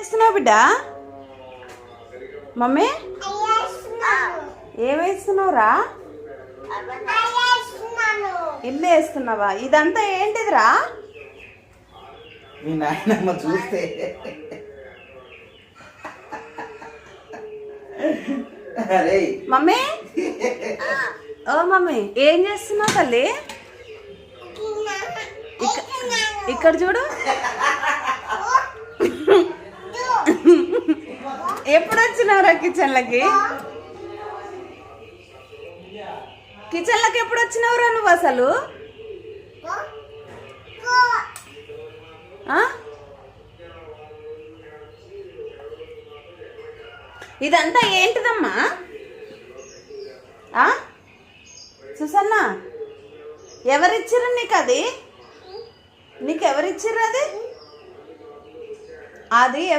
చేస్తున్నావు బిడ్డ? మమ్మీ ఏం వేస్తున్నావురా? ఇల్లు వేస్తున్నావా? ఇదంతా ఏంటిదిరా? మీ నాయనమ్మ చూస్తే మమ్మీ, ఓ మమ్మీ ఏం చేస్తున్నావు తల్లి? ఇక్కడ చూడు. ఎప్పుడు వచ్చినావురా కిచెన్లకి? కిచెన్లకి ఎప్పుడు వచ్చినావురా నువ్వు అసలు? ఇదంతా ఏంటిదమ్మా? సుసన్న, ఎవరిచ్చిర్రు నీకు అది? నీకు ఎవరిచ్చిర్రు అది? అది ఎవరు?